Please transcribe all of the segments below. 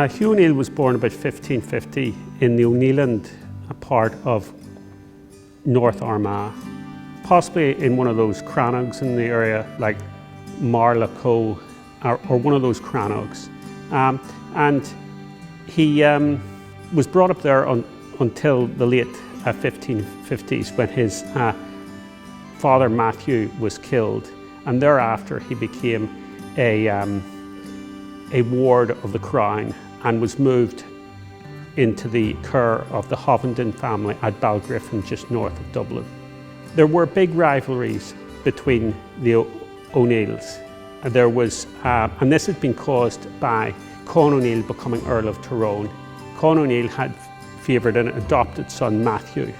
Hugh O'Neill was born about 1550 in the O'Neilland part of North Armagh, possibly in one of those crannogs in the area like Marlaco or one of those crannogs. And he was brought up there until the late 1550s when his father Matthew was killed, and thereafter he became a ward of the Crown and was moved into the care of the Hovenden family at Balgriffin, just north of Dublin. There were big rivalries between the O'Neills. There was, and this had been caused by Con O'Neill becoming Earl of Tyrone. Con O'Neill had favoured an adopted son, Matthew,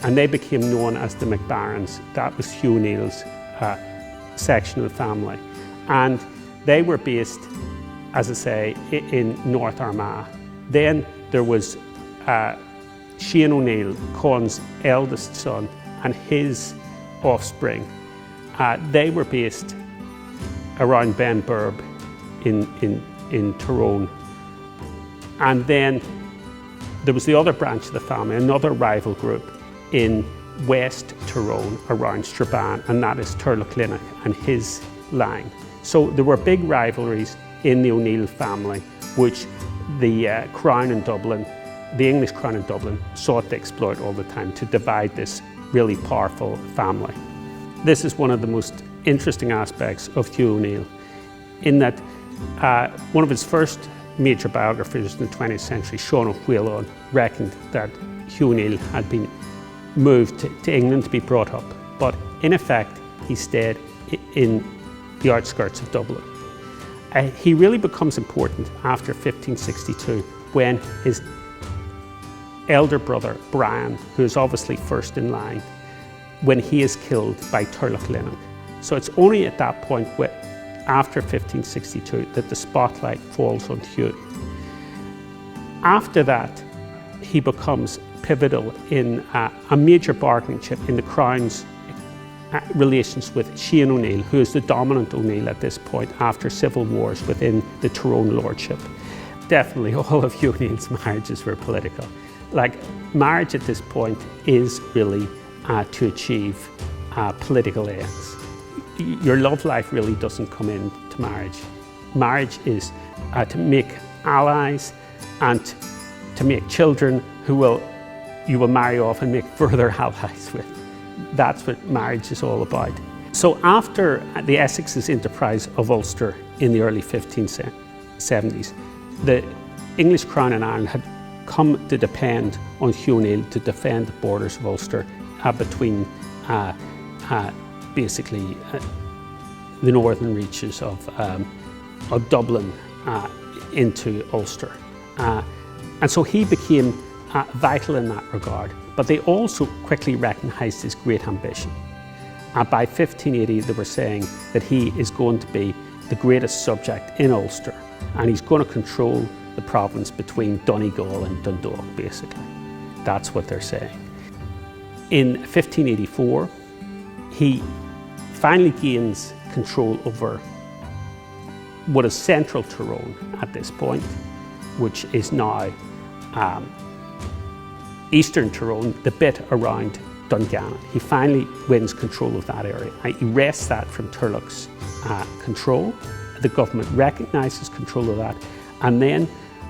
and they became known as the McBarons. That was Hugh O'Neill's section of the family. And they were based, as I say, in North Armagh. Then there was Shane O'Neill, Con's eldest son, and his offspring. They were based around Benburb in Tyrone. And then there was the other branch of the family, another rival group in West Tyrone around Strabane, and that is Turlough and his line. So there were big rivalries in the O'Neill family, which the Crown in Dublin, the English Crown in Dublin, sought to exploit all the time to divide this really powerful family. This is one of the most interesting aspects of Hugh O'Neill, in that one of his first major biographers in the 20th century, Sean O'Whelan, reckoned that Hugh O'Neill had been moved to England to be brought up, but in effect he stayed in the outskirts of Dublin. He really becomes important after 1562 when his elder brother Brian, who is obviously first in line, when he is killed by Turlough. So it's only at that point, after 1562, that the spotlight falls on Hugh. After that, he becomes pivotal in a major bargaining chip in the Crown's relations with Shane O'Neill, who is the dominant O'Neill at this point after civil wars within the Tyrone lordship. Definitely all of Hugh O'Neill's marriages were political. Like, marriage at this point is really to achieve political ends. Your love life really doesn't come into marriage. Marriage is to make allies and to make children who you will marry off and make further allies with. That's what marriage is all about. So after the Essex's enterprise of Ulster in the early 1570s, the English Crown in Ireland had come to depend on Hugh O'Neill to defend the borders of Ulster between basically the northern reaches of Dublin into Ulster. And so he became vital in that regard, but they also quickly recognised his great ambition. By 1580 they were saying that he is going to be the greatest subject in Ulster, and he's going to control the province between Donegal and Dundalk, basically. That's what they're saying. In 1584, he finally gains control over what is central Tyrone at this point, which is now Eastern Tyrone, the bit around Dungannon. He finally wins control of that area. He wrests that from Turlough's control. The government recognises control of that, and then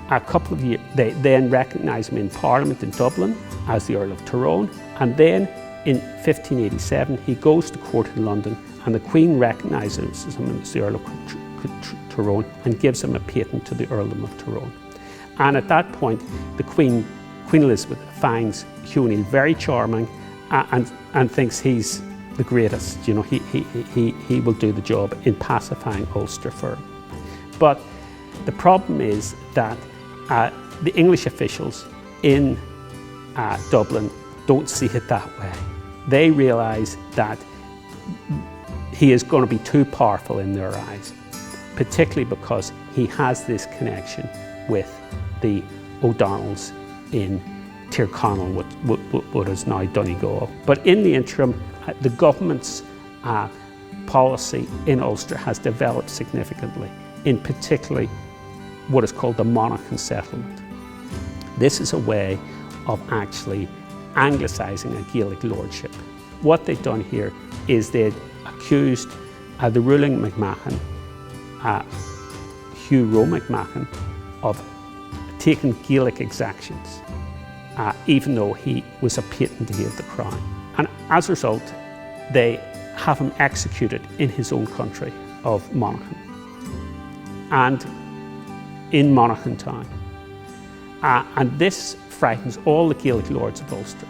a couple of years, they then recognise him in Parliament in Dublin as the Earl of Tyrone, and then in 1587 he goes to court in London, and the Queen recognises him as the Earl of Tyrone and gives him a patent to the Earldom of Tyrone. And at that point, the Queen Elizabeth finds Hugh O'Neill very charming and thinks he's the greatest. You know, he will do the job in pacifying Ulster for him. But the problem is that the English officials in Dublin don't see it that way. They realise that he is going to be too powerful in their eyes, particularly because he has this connection with the O'Donnells in Tyrconnell, what is now Donegal. But in the interim, the government's policy in Ulster has developed significantly, in particularly what is called the Monaghan settlement. This is a way of actually anglicising a Gaelic lordship. What they've done here is they'd accused the ruling McMahon, Hugh McMahon, of taking Gaelic exactions, even though he was a patented of the crown. And as a result, they have him executed in his own country of Monaghan and in Monaghan town. And this frightens all the Gaelic lords of Ulster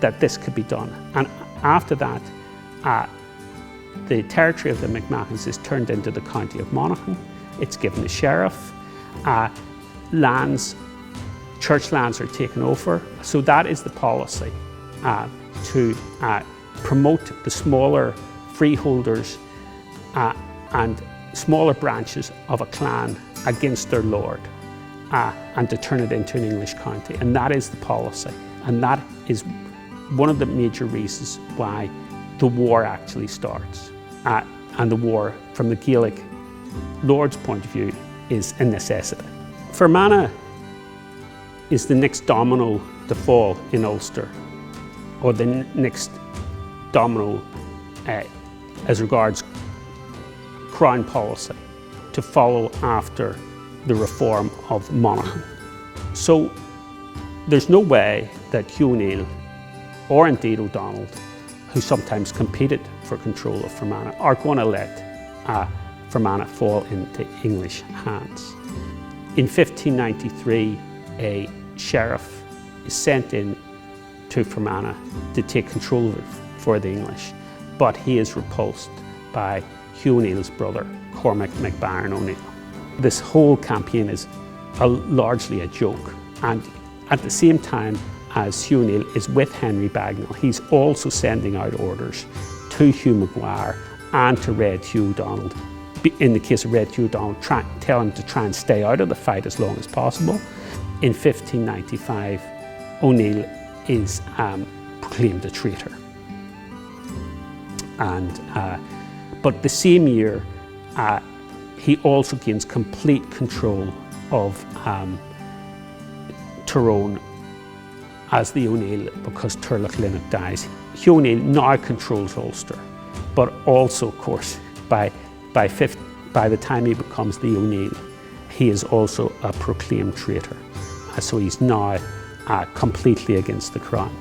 that this could be done. And after that, the territory of the McMahons is turned into the county of Monaghan. It's given a sheriff. Church lands are taken over. So that is the policy to promote the smaller freeholders and smaller branches of a clan against their lord and to turn it into an English county. And that is the policy. And that is one of the major reasons why the war actually starts. And the war, from the Gaelic lord's point of view, is a necessity. Fermanagh is the next domino to fall in Ulster, or the next domino as regards crown policy to follow after the reform of Monaghan. So there's no way that Hugh O'Neill, or indeed O'Donnell, who sometimes competed for control of Fermanagh, are going to let Fermanagh fall into English hands. In 1593, a sheriff is sent in to Fermanagh to take control of it for the English, but he is repulsed by Hugh O'Neill's brother, Cormac MacBaron O'Neill. This whole campaign is largely a joke, and at the same time as Hugh O'Neill is with Henry Bagnall, he's also sending out orders to Hugh Maguire and to Red Hugh O'Donnell. In the case of Red Hugh O'Donnell, tell him to try and stay out of the fight as long as possible. In 1595, O'Neill is proclaimed a traitor. But the same year, he also gains complete control of Tyrone as the O'Neill, because Turlough Linnock dies. Hugh O'Neill now controls Ulster, but also, of course, by the time he becomes the O'Neill, he is also a proclaimed traitor. So he's now completely against the crown.